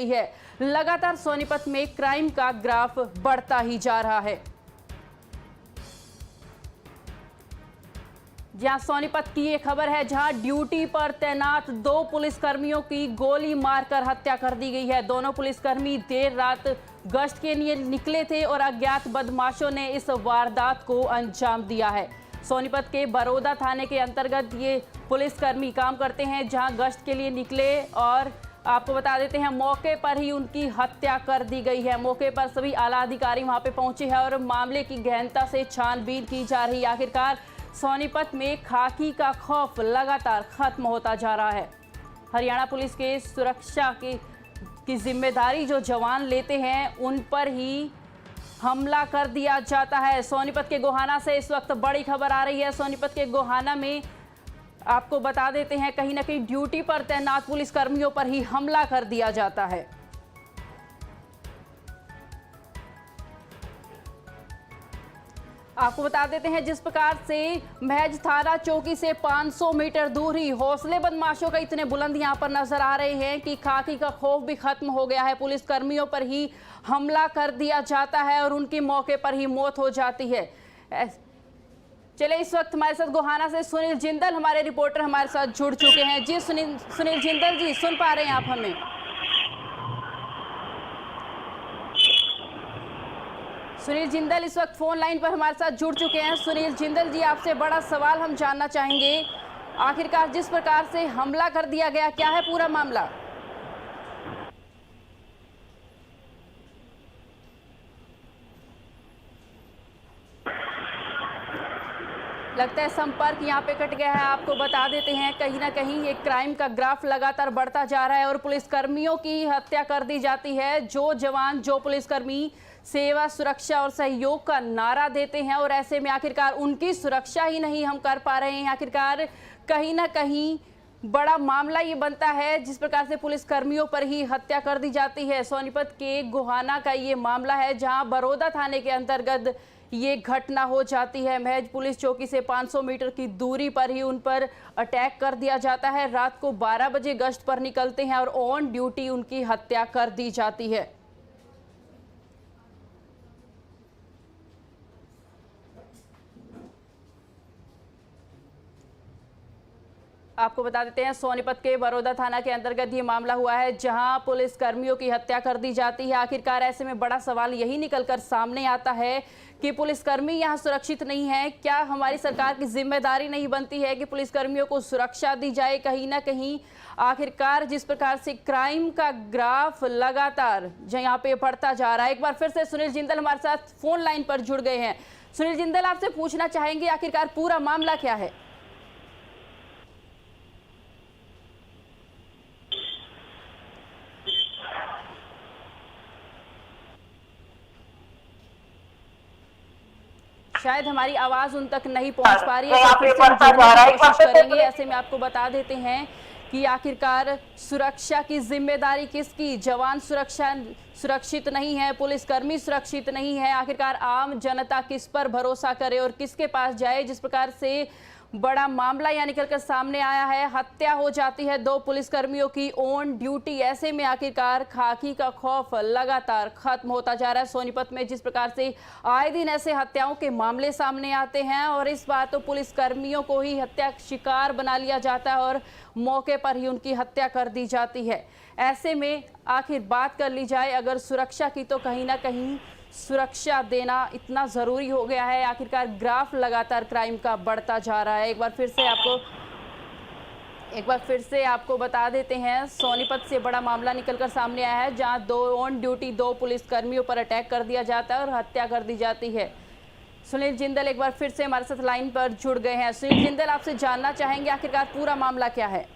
है। लगातार सोनीपत में क्राइम का ग्राफ बढ़ता ही जा रहा है। जहां सोनीपत की ये खबर है, जहां ड्यूटी पर तैनात 2 पुलिसकर्मियों की गोली मारकर हत्या कर दी गई है। दोनों पुलिसकर्मी देर रात गश्त के लिए निकले थे और अज्ञात बदमाशों ने इस वारदात को अंजाम दिया है। सोनीपत के बरोदा थाने के अंतर्गत ये पुलिसकर्मी काम करते हैं, जहां गश्त के लिए निकले और आपको बता देते हैं मौके पर ही उनकी हत्या कर दी गई है। मौके पर सभी आला अधिकारी वहां पे पहुंचे हैं और मामले की गहनता से छानबीन की जा रही है। आखिरकार सोनीपत में खाकी का खौफ लगातार खत्म होता जा रहा है। हरियाणा पुलिस के सुरक्षा की जिम्मेदारी जो जवान लेते हैं, उन पर ही हमला कर दिया जाता है। सोनीपत के गोहाना से इस वक्त बड़ी खबर आ रही है। सोनीपत के गोहाना में आपको बता देते हैं कहीं ना कहीं ड्यूटी पर तैनात पुलिसकर्मियों पर ही हमला कर दिया जाता है। आपको बता देते हैं जिस प्रकार से महज थाना चौकी से 500 मीटर दूर ही हौसले बदमाशों का इतने बुलंद यहां पर नजर आ रहे हैं कि खाकी का खौफ भी खत्म हो गया है। पुलिसकर्मियों पर ही हमला कर दिया जाता है और उनकी मौके पर ही मौत हो जाती है। चले इस वक्त हमारे साथ गोहाना से सुनील जिंदल हमारे रिपोर्टर हमारे साथ जुड़ चुके हैं। जी सुनील जिंदल जी, सुन पा रहे हैं आप हमें? सुनील जिंदल इस वक्त फोन लाइन पर हमारे साथ जुड़ चुके हैं। सुनील जिंदल जी, आपसे बड़ा सवाल हम जानना चाहेंगे, आखिरकार जिस प्रकार से हमला कर दिया गया, क्या है पूरा मामला? लगता है संपर्क यहाँ पे कट गया है। आपको बता देते हैं कहीं ना कहीं ये क्राइम का ग्राफ लगातार बढ़ता जा रहा है और पुलिसकर्मियों की हत्या कर दी जाती है। जो जवान, जो पुलिसकर्मी सेवा, सुरक्षा और सहयोग का नारा देते हैं और ऐसे में आखिरकार उनकी सुरक्षा ही नहीं हम कर पा रहे हैं। आखिरकार कहीं ना कहीं बड़ा मामला ये बनता है जिस प्रकार से पुलिसकर्मियों पर ही हत्या कर दी जाती है। सोनीपत के गोहाना का ये मामला है, जहां बरोदा थाने के अंतर्गत ये घटना हो जाती है। महज पुलिस चौकी से 500 मीटर की दूरी पर ही उन पर अटैक कर दिया जाता है। रात को 12 बजे गश्त पर निकलते हैं और ऑन ड्यूटी उनकी हत्या कर दी जाती है। आपको बता देते हैं सोनीपत के बरोदा थाना के अंतर्गत ये मामला हुआ है, जहां पुलिस कर्मियों की हत्या कर दी जाती है। आखिरकार ऐसे में बड़ा सवाल यही निकलकर सामने आता है कि पुलिसकर्मी यहां सुरक्षित नहीं है। क्या हमारी सरकार की जिम्मेदारी नहीं बनती है कि पुलिसकर्मियों को सुरक्षा दी जाए? कहीं ना कहीं आखिरकार जिस प्रकार से क्राइम का ग्राफ लगातार यहाँ पे बढ़ता जा रहा है। एक बार फिर से सुनील जिंदल हमारे साथ फोन लाइन पर जुड़ गए हैं। सुनील जिंदल, आपसे पूछना चाहेंगे आखिरकार पूरा मामला क्या है? शायद हमारी आवाज उन तक नहीं पहुंच पा रही है, तो फिर से हम जुड़ने की कोशिश करेंगे। ऐसे में आपको बता देते हैं कि आखिरकार सुरक्षा की जिम्मेदारी किसकी? जवान सुरक्षित नहीं है, पुलिसकर्मी सुरक्षित नहीं है। आखिरकार आम जनता किस पर भरोसा करे और किसके पास जाए? जिस प्रकार से बड़ा मामला यहाँ निकलकर सामने आया है, हत्या हो जाती है 2 पुलिसकर्मियों की ऑन ड्यूटी। ऐसे में आखिरकार खाकी का खौफ लगातार खत्म होता जा रहा है। सोनीपत में जिस प्रकार से आए दिन ऐसे हत्याओं के मामले सामने आते हैं और इस बार तो पुलिसकर्मियों को ही हत्या शिकार बना लिया जाता है और मौके पर ही उनकी हत्या कर दी जाती है। ऐसे में आखिर बात कर ली जाए अगर सुरक्षा की, तो कहीं ना कहीं सुरक्षा देना इतना ज़रूरी हो गया है। आखिरकार ग्राफ लगातार क्राइम का बढ़ता जा रहा है। एक बार फिर से आपको बता देते हैं सोनीपत से बड़ा मामला निकलकर सामने आया है, जहां 2 ऑन ड्यूटी 2 पुलिसकर्मियों पर अटैक कर दिया जाता है और हत्या कर दी जाती है। सुनील जिंदल एक बार फिर से हमारे साथ लाइन पर जुड़ गए हैं। सुनील जिंदल, आपसे जानना चाहेंगे आखिरकार पूरा मामला क्या है?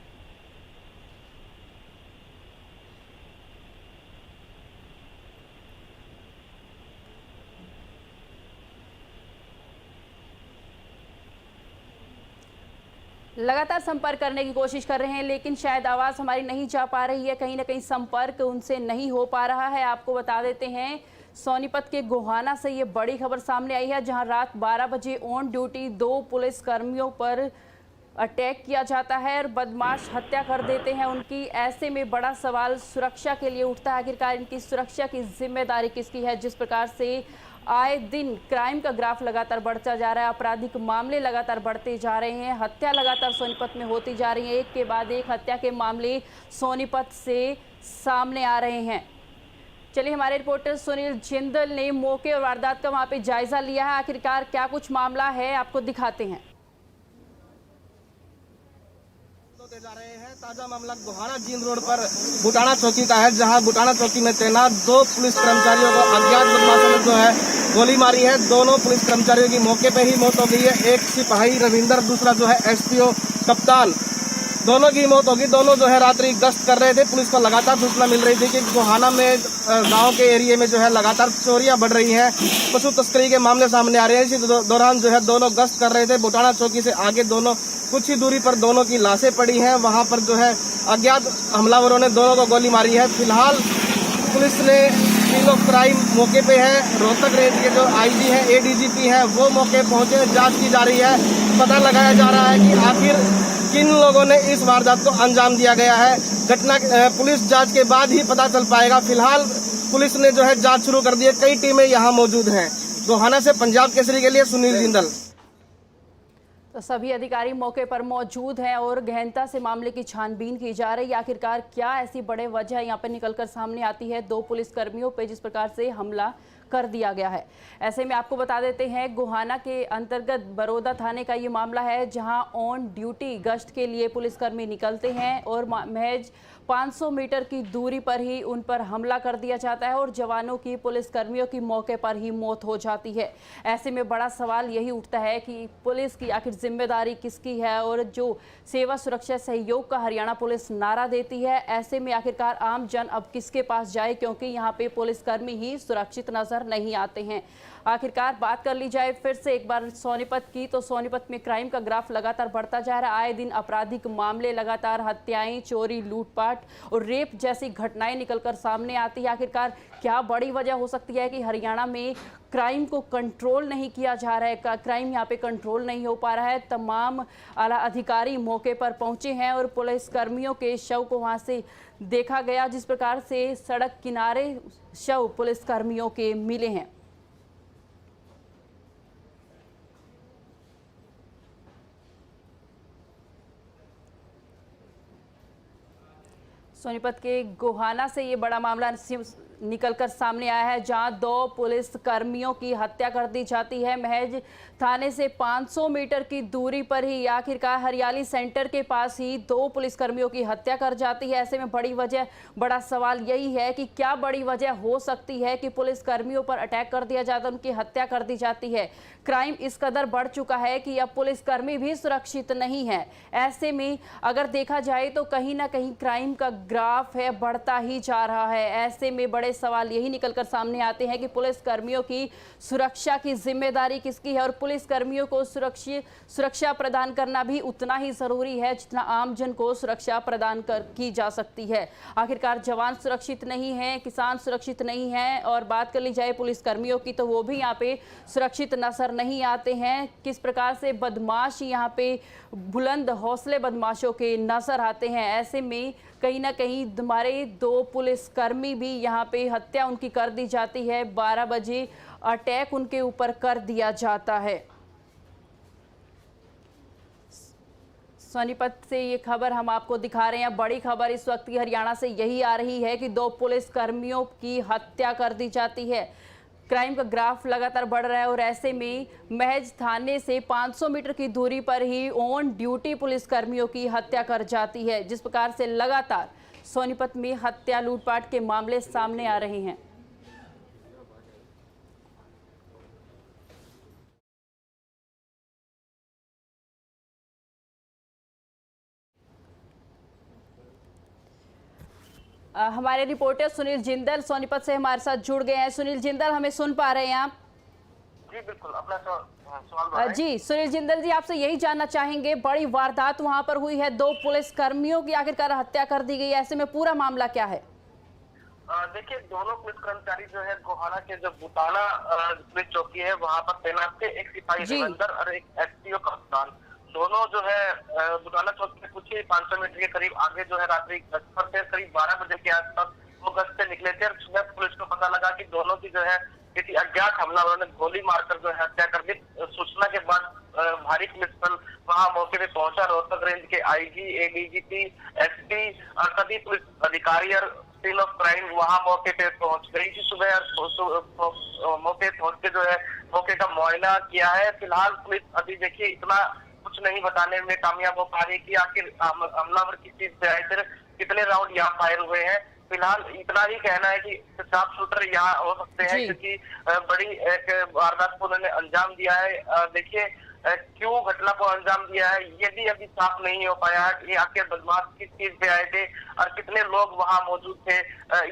लगातार संपर्क करने की कोशिश कर रहे हैं, लेकिन शायद आवाज़ हमारी नहीं जा पा रही है। कहीं ना कहीं संपर्क उनसे नहीं हो पा रहा है। आपको बता देते हैं सोनीपत के गोहाना से ये बड़ी खबर सामने आई है, जहां रात 12 बजे ऑन ड्यूटी 2 पुलिस कर्मियों पर अटैक किया जाता है और बदमाश हत्या कर देते हैं उनकी। ऐसे में बड़ा सवाल सुरक्षा के लिए उठता है, आखिरकार इनकी सुरक्षा की जिम्मेदारी किसकी है। जिस प्रकार से आए दिन क्राइम का ग्राफ लगातार बढ़ता जा रहा है, आपराधिक मामले लगातार बढ़ते जा रहे हैं, हत्या लगातार सोनीपत में होती जा रही है, एक के बाद एक हत्या के मामले सोनीपत से सामने आ रहे हैं। चलिए, हमारे रिपोर्टर सुनील जिंदल ने मौके और वारदात का वहां पे जायजा लिया है, आखिरकार क्या कुछ मामला है आपको दिखाते हैं। जा रहे हैं ताजा मामला गोहाना जींद रोड पर बुटाना चौकी का है, जहां बुटाना चौकी में तैनात 2 पुलिस कर्मचारियों को अज्ञात बदमाशों ने जो है गोली मारी है। दोनों पुलिस कर्मचारियों की मौके पे ही मौत हो गई है। एक सिपाही रविंदर, दूसरा जो है एसपीओ कप्तान, दोनों की मौत होगी। दोनों जो है रात्रि गश्त कर रहे थे। पुलिस को लगातार सूचना मिल रही थी कि गोहाना में गांव के एरिया में जो है लगातार चोरियां बढ़ रही हैं, पशु तस्करी के मामले सामने आ रहे हैं। इसी दौरान जो है दोनों गश्त कर रहे थे। बुटाना चौकी से आगे दोनों कुछ ही दूरी पर दोनों की लाशें पड़ी हैं। वहां पर जो है अज्ञात हमलावरों ने दोनों को गोली मारी है। फिलहाल पुलिस ने सीन ऑफ क्राइम मौके पे है। रोहतक रेंज के जो आईजी हैं, एडीजीपी हैं, वो मौके पहुंचे, जांच की जा रही है। पता लगाया जा रहा है कि आखिर किन लोगों ने इस वारदात को अंजाम दिया गया है। घटना पुलिस जांच के बाद ही पता चल पाएगा। फिलहाल पुलिस ने जो है जांच शुरू कर दी है। कई टीमें यहां मौजूद हैं। गोहाना से पंजाब केसरी के लिए सुनील जिंदल। तो सभी अधिकारी मौके पर मौजूद हैं और गहनता से मामले की छानबीन की जा रही है। आखिरकार क्या ऐसी बड़े वजह यहाँ पर निकलकर सामने आती है 2 पुलिसकर्मियों पे जिस प्रकार से हमला कर दिया गया है। ऐसे में आपको बता देते हैं, गोहाना के अंतर्गत बरोदा थाने का ये मामला है, जहां ऑन ड्यूटी गश्त के लिए पुलिसकर्मी निकलते हैं और महज 500 मीटर की दूरी पर ही उन पर हमला कर दिया जाता है और जवानों की, पुलिसकर्मियों की मौके पर ही मौत हो जाती है। ऐसे में बड़ा सवाल यही उठता है कि पुलिस की आखिर जिम्मेदारी किसकी है और जो सेवा सुरक्षा सहयोग का हरियाणा पुलिस नारा देती है, ऐसे में आखिरकार आम जन अब किसके पास जाए, क्योंकि यहाँ पे पुलिसकर्मी ही सुरक्षित नजर नहीं आते हैं। आखिरकार बात कर ली जाए फिर से एक बार सोनीपत की, तो सोनीपत में क्राइम का ग्राफ लगातार बढ़ता जा रहा है। आए दिन आपराधिक मामले लगातार हत्याएं, चोरी, लूटपाट और रेप जैसी घटनाएं निकलकर सामने आती है। आखिरकार क्या बड़ी वजह हो सकती है कि हरियाणा में क्राइम को कंट्रोल नहीं किया जा रहा है, क्राइम यहाँ पे कंट्रोल नहीं हो पा रहा है। तमाम आला अधिकारी मौके पर पहुंचे हैं और पुलिसकर्मियों के शव को वहां से देखा गया, जिस प्रकार से सड़क किनारे शव पुलिसकर्मियों के मिले हैं। सोनीपत के गोहाना से ये बड़ा मामला निकलकर सामने आया है, जहां 2 पुलिस कर्मियों की हत्या कर दी जाती है। महज थाने से 500 मीटर की दूरी पर ही, आखिरकार हरियाली सेंटर के पास ही 2 पुलिसकर्मियों की हत्या कर जाती है। ऐसे में बड़ा सवाल यही है कि क्या बड़ी वजह हो सकती है कि पुलिसकर्मियों पर अटैक कर दिया जाता है, उनकी हत्या कर दी जाती है। क्राइम इस कदर बढ़ चुका है कि अब पुलिसकर्मी भी सुरक्षित नहीं है। ऐसे में अगर देखा जाए तो कहीं ना कहीं क्राइम का ग्राफ है बढ़ता ही जा रहा है। ऐसे में बड़े सवाल यही निकलकर सामने आते हैं कि पुलिसकर्मियों की सुरक्षा की जिम्मेदारी किसकी है और पुलिसकर्मियों को सुरक्षा प्रदान करना भी उतना ही जरूरी है जितना आम जन को सुरक्षा प्रदान की जा सकती है। आखिरकार जवान सुरक्षित नहीं है, किसान सुरक्षित नहीं है और बात कर ली जाए पुलिसकर्मियों की, तो वो भी यहाँ पे सुरक्षित नजर नहीं आते हैं। किस प्रकार से बदमाश यहाँ पे बुलंद हौसले बदमाशों के नजर आते हैं। ऐसे में कहीं ना कहीं हमारे 2 पुलिसकर्मी भी यहाँ पे हत्या उनकी कर दी जाती है। 12 बजे अटैक उनके ऊपर कर दिया जाता है। सोनीपत से ये खबर हम आपको दिखा रहे हैं। बड़ी खबर इस वक्त की हरियाणा से यही आ रही है कि 2 पुलिसकर्मियों की हत्या कर दी जाती है। क्राइम का ग्राफ लगातार बढ़ रहा है और ऐसे में महज थाने से 500 मीटर की दूरी पर ही ऑन ड्यूटी पुलिसकर्मियों की हत्या कर जाती है। जिस प्रकार से लगातार सोनीपत में हत्या, लूटपाट के मामले सामने आ रहे हैं। हमारे रिपोर्टर सुनील जिंदल सोनीपत से हमारे साथ जुड़ गए हैं। सुनील जिंदल, हमें सुन पा रहे हैं आप? जी बिल्कुल, अपना सवाल जी सुनील जिंदल जी, आपसे यही जानना चाहेंगे, बड़ी वारदात वहां पर हुई है, 2 पुलिसकर्मियों की आखिरकार हत्या कर दी गई है, ऐसे में पूरा मामला क्या है? देखिए, दोनों पुलिस कर्मचारी जो है गोहाना के जो बुटाना पुलिस चौकी है वहाँ पर तैनात थे। एक सिपाही रविंदर और एक एसपीओ कप्तान, दोनों जो है बुटाना चौक से कुछ ही 500 मीटर के करीब आगे जो है रात्रि गश्त पर थे। करीब 12 बजे के आसपास वो गश्त से निकले थे और सुबह पुलिस को पता लगा कि दोनों की जो है किसी अज्ञात हमलावरों ने गोली मारकर जो है हत्या कर दी। सूचना के बाद भारी पुलिस बल वहां मौके पे पहुंचा। रोहतक रेंज के आईजी, एडीजीपी, एसपी और सभी पुलिस अधिकारी और सीन ऑफ क्राइम वहां मौके पे पहुंच गई थी सुबह। मौके पहुंच के जो है मौके का मुआयना किया है। फिलहाल पुलिस अभी देखिए इतना कुछ नहीं बताने में कामयाब हो पा रही कि आखिर हमलावर किस चीज से आए थे, कितने राउंड यहाँ फायर हुए हैं। फिलहाल इतना ही कहना है कि साफ शूटर यहाँ हो सकते हैं क्योंकि बड़ी एक वारदात को उन्होंने अंजाम दिया है। देखिए क्यों घटना को अंजाम दिया है ये भी अभी साफ नहीं हो पाया है कि आखिर बदमाश किस चीज पे आए थे और कितने लोग वहां मौजूद थे।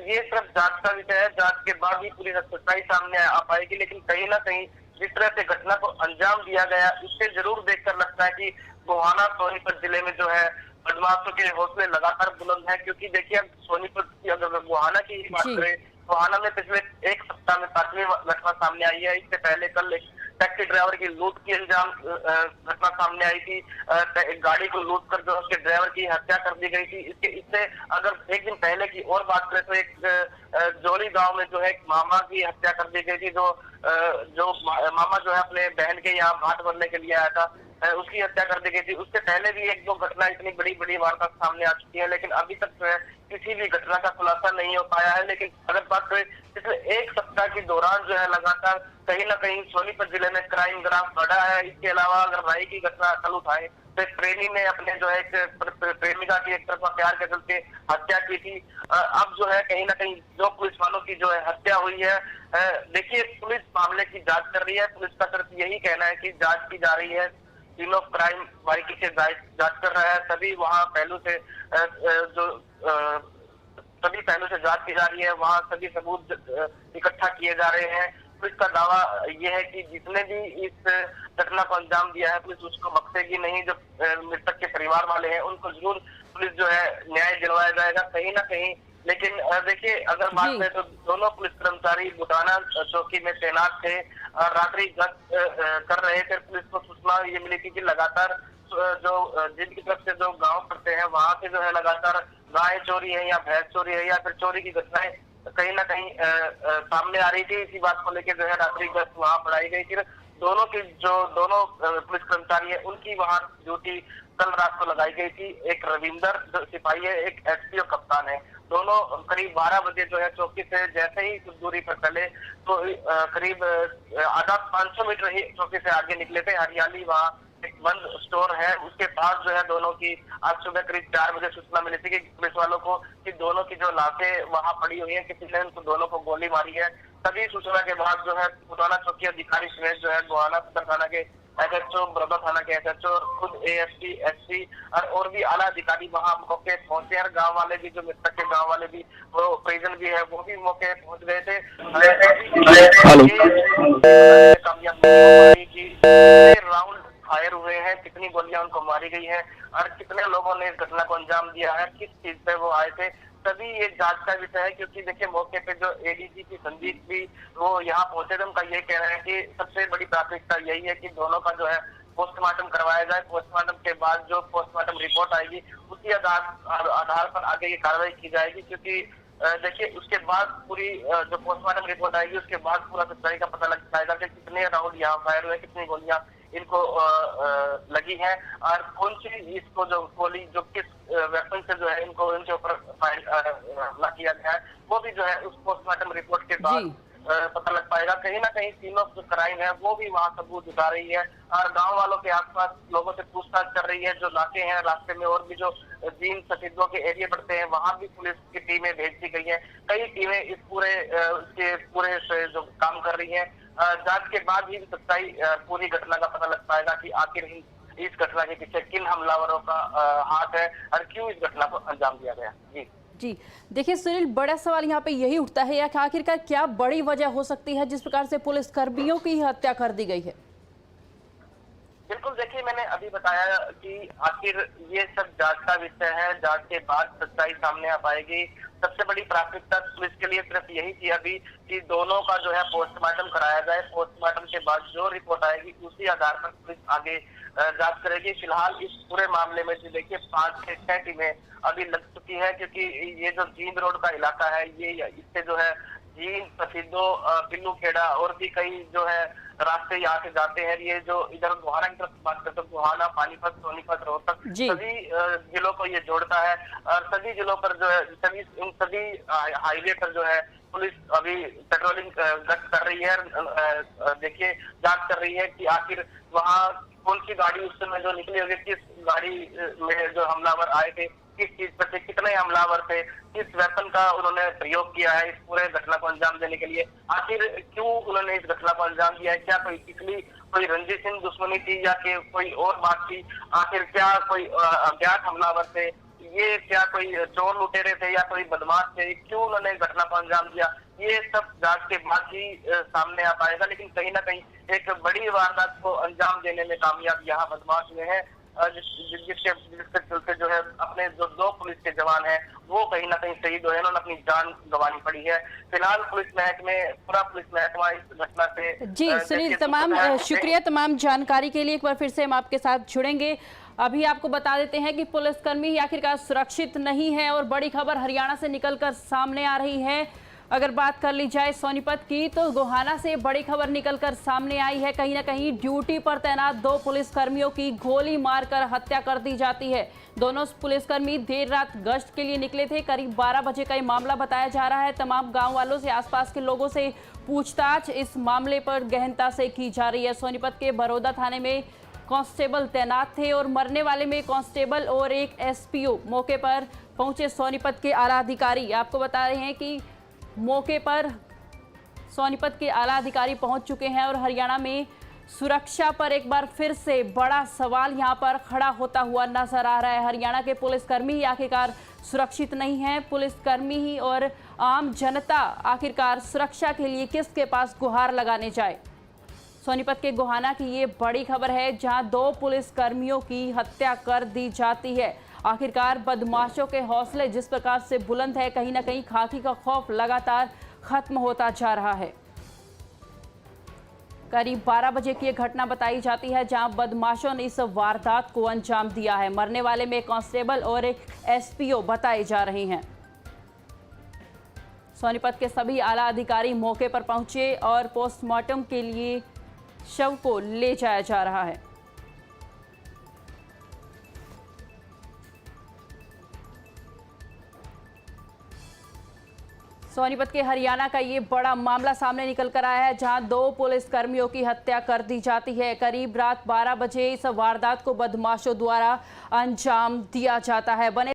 ये सिर्फ जांच का विषय है, जांच के बाद ही पूरी सच्चाई सामने आ पाएगी। लेकिन कहीं ना कहीं जिस तरह से घटना को अंजाम दिया गया इससे जरूर देखकर लगता है कि गोहाना सोनीपत जिले में जो है बदमाशों के हौसले लगातार बुलंद है। क्योंकि देखिए अब सोनीपत की अगर गोहाना की ही बात करें, गोहाना में पिछले एक सप्ताह में 7वीं घटना सामने आई है। इससे पहले कल टैक्सी ड्राइवर की लूट की अंजाम घटना सामने आई थी। गाड़ी को लूट कर जो उसके ड्राइवर की हत्या कर दी गई थी। इससे अगर एक दिन पहले की और बात करें तो एक जोली गांव में जो है एक मामा की हत्या कर दी गई थी। जो मामा जो है अपने बहन के यहाँ भात भरने के लिए आया था, उसकी हत्या कर दी गई थी। उससे पहले भी एक दो घटना इतनी बड़ी बड़ी वारदात सामने आ चुकी है, लेकिन अभी तक जो है किसी भी घटना का खुलासा नहीं हो पाया है। लेकिन अगर बात करें पिछले एक सप्ताह के दौरान जो है लगातार कहीं ना कहीं सोनीपत जिले में क्राइम ग्राफ बढ़ा है। इसके अलावा अगर राई की घटना कल उठाए तो एक प्रेमी ने अपने जो है प्रेमिका की एक तरफा प्यार के चलते हत्या की थी। अब जो है कहीं ना कहीं जो पुलिस वालों की जो है हत्या हुई है। देखिए पुलिस मामले की जांच कर रही है। पुलिस का सिर्फ यही कहना है कि जांच की जा रही है। सीन ऑफ क्राइम बारीकी से जांच कर रहा है। सभी वहाँ पहलू से सभी पहलू से जांच की जा रही है। वहाँ सभी सबूत इकट्ठा किए जा रहे हैं। पुलिस का दावा यह है कि जितने भी इस घटना को अंजाम दिया है पुलिस उसको बख्शेगी नहीं। जो मृतक के परिवार वाले हैं उनको जरूर पुलिस जो है न्याय दिलवाया जाएगा कहीं ना कहीं। लेकिन देखिए अगर बात करें तो दोनों पुलिस कर्मचारी बुटाना चौकी में तैनात थे और रात्रि गश्त कर रहे थे। पुलिस को सूचना ये मिली थी कि लगातार जो जिनकी तरफ से जो गांव पड़ते हैं वहां से जो है लगातार गाय चोरी है या भैंस चोरी है या फिर चोरी की घटनाएं कहीं ना कहीं सामने आ रही थी। इसी बात को लेकर जो है रात्रि गश्त वहां बढ़ाई गई थी। दोनों पुलिस कर्मचारी है उनकी वहां ड्यूटी कल रात को लगाई गई थी। एक रविंदर जो सिपाही है, एक एसपीओ कप्तान है। दोनों करीब 12 बजे जो है चौकी से जैसे ही कुछ दूरी पर चले तो करीब आधा 500 मीटर ही चौकी से आगे निकले थे। हरियाली वहाँ एक बंद स्टोर है उसके पास जो है दोनों की आज सुबह करीब 4 बजे सूचना मिली थी कि पुलिस वालों को कि दोनों की जो लाशें वहां पड़ी हुई है, किसी ने उनको दोनों को गोली मारी है। तभी सूचना के बाद जो है बुटाना चौकी अधिकारी समेत जो है गोहाना सदर थाना के एसएचओ, बरौदा थाना के एसएचओ, खुद एएसपी, एसपी और भी आला अधिकारी वहां मौके पहुंचे हैं। गांव वाले भी जो मृतक के गांव वाले भी वो परिजन भी है वो भी मौके पहुंच गए थे। कामयाब राउंड फायर हुए हैं, कितनी गोलियां उनको मारी गई है और कितने लोगों ने इस घटना को अंजाम दिया है, किस चीज पे वो आए थे, तभी ये जांच का विषय है। क्योंकि देखिए मौके पे जो एडीजी की संदीप भी वो यहाँ पहुंचे थे। उनका ये कहना है कि सबसे बड़ी प्राथमिकता यही है कि दोनों का जो है पोस्टमार्टम करवाया जाए। पोस्टमार्टम के बाद जो पोस्टमार्टम रिपोर्ट आएगी उसी आधार पर आगे की कार्रवाई की जाएगी। क्योंकि देखिए उसके बाद पूरी जो पोस्टमार्टम रिपोर्ट आएगी उसके बाद पूरा सच्चाई का पता लग जाएगा कि कितने राउंड यहाँ फायर हुए, कितनी गोलियां इनको लगी है और कौन सी इसको जो गोली जो किस वेपन से जो है इनको इनके ऊपर हमला किया गया है वो भी जो है उस पोस्टमार्टम रिपोर्ट के बाद पता लग पाएगा। कहीं ना कहीं तीनों जो क्राइम है वो भी वहाँ सबूत जुटा रही है और गांव वालों के आसपास लोगों से पूछताछ कर रही है। जो इलाके हैं रास्ते में और भी जो जीन सफेदों के एरिया पड़ते हैं वहां भी पुलिस की टीमें भेज दी गई है। कई टीमें इस पूरे से जो काम कर रही है। जांच के बाद ही सच्चाई पूरी घटना का पता लग पाएगा कि आखिर इस घटना के पीछे किन हमलावरों का हाथ है और क्यों इस घटना को अंजाम दिया गया। जी देखिए सुनील, बड़ा सवाल यहाँ पे यही उठता है कि आखिरकार क्या बड़ी वजह हो सकती है जिस प्रकार से पुलिस कर्मियों की हत्या कर दी गई है। बिल्कुल, देखिए मैंने अभी बताया कि आखिर ये सब जांच का विषय है। जांच के बाद सच्चाई सामने आ पाएगी। सबसे बड़ी प्राथमिकता पुलिस के लिए सिर्फ यही थी अभी कि दोनों का जो है पोस्टमार्टम कराया जाए। पोस्टमार्टम के बाद जो रिपोर्ट आएगी उसी आधार पर पुलिस आगे जांच करेगी। फिलहाल इस पूरे मामले में जो देखिए 5 से 6 टीमें अभी लग चुकी है, क्योंकि ये जो जींद रोड का इलाका है, ये इससे जो है जींद, प्रसिद्धो, बिल्लू खेड़ा और भी कई जो है रास्ते यहाँ से जाते हैं। ये जो इधर गोहाना की तरफ बात करते हैं, गोहाना, पानीपत, सोनीपत, रोहतक, सभी जिलों को ये जोड़ता है। और सभी जिलों पर जो है इन सभी हाईवे पर जो है पुलिस अभी पेट्रोलिंग गश्त कर रही है। देखिए जांच कर रही है कि आखिर वहाँ कौन सी गाड़ी उस समय जो निकली होगी, किस गाड़ी में जो हमलावर आए थे, किस चीज पर थे, कितने हमलावर थे, किस वेपन का उन्होंने प्रयोग किया है इस पूरे घटना को अंजाम देने के लिए, आखिर क्यों उन्होंने इस घटना को अंजाम दिया है, क्या कोई पिछली कोई रंजिश सिंह दुश्मनी थी या कि कोई और बात थी, आखिर क्या कोई अज्ञात हमलावर थे, ये क्या कोई चोर लुटेरे थे या कोई बदमाश थे, क्यों उन्होंने घटना को अंजाम दिया, ये सब जांच के बाद ही सामने आ पाएगा। लेकिन कहीं ना कहीं एक बड़ी वारदात को अंजाम देने में कामयाब यहाँ बदमाश हुए हैं, जिसके चलते जो है अपने जो 2 पुलिस के जवान हैं वो कहीं ना कहीं शहीद हुए हैं, उन्होंने अपनी जान गंवानी पड़ी है। फिलहाल पूरा पुलिस महकमा इस घटना से जी सुनील, तमाम शुक्रिया तमाम जानकारी के लिए। एक बार फिर से हम आपके साथ जुड़ेंगे। अभी आपको बता देते हैं कि पुलिसकर्मी आखिरकार सुरक्षित नहीं है और बड़ी खबर हरियाणा से निकलकर सामने आ रही है। अगर बात कर ली जाए सोनीपत की, तो गोहाना से बड़ी खबर निकलकर सामने आई है। कहीं ना कहीं ड्यूटी पर तैनात 2 पुलिसकर्मियों की गोली मारकर हत्या कर दी जाती है। दोनों पुलिसकर्मी देर रात गश्त के लिए निकले थे। करीब 12 बजे का ये मामला बताया जा रहा है। तमाम गांव वालों से, आसपास के लोगों से पूछताछ इस मामले पर गहनता से की जा रही है। सोनीपत के बरोदा थाने में कांस्टेबल तैनात थे और मरने वाले में कांस्टेबल और एक एसपीओ। मौके पर पहुंचे सोनीपत के आला अधिकारी। आपको बता रहे हैं कि मौके पर सोनीपत के आला अधिकारी पहुंच चुके हैं और हरियाणा में सुरक्षा पर एक बार फिर से बड़ा सवाल यहां पर खड़ा होता हुआ नजर आ रहा है। हरियाणा के पुलिसकर्मी ही आखिरकार सुरक्षित नहीं हैं। पुलिसकर्मी ही और आम जनता आखिरकार सुरक्षा के लिए किसके पास गुहार लगाने जाए। सोनीपत के गोहाना की ये बड़ी खबर है, जहां 2 पुलिसकर्मियों की हत्या कर दी जाती है। आखिरकार बदमाशों के हौसले जिस प्रकार से बुलंद है, कहीं ना कहीं खाकी का खौफ लगातार खत्म होता जा रहा है। करीब 12 बजे की यह घटना बताई जाती है, जहां बदमाशों ने इस वारदात को अंजाम दिया है। मरने वाले में कांस्टेबल और एक एसपीओ बताए जा रहे हैं। सोनीपत के सभी आला अधिकारी मौके पर पहुंचे और पोस्टमार्टम के लिए शव को ले जाया जा रहा है। सोनीपत के हरियाणा का ये बड़ा मामला सामने निकल कर आया है, जहां 2 पुलिसकर्मियों की हत्या कर दी जाती है। करीब रात 12 बजे इस वारदात को बदमाशों द्वारा अंजाम दिया जाता है। बने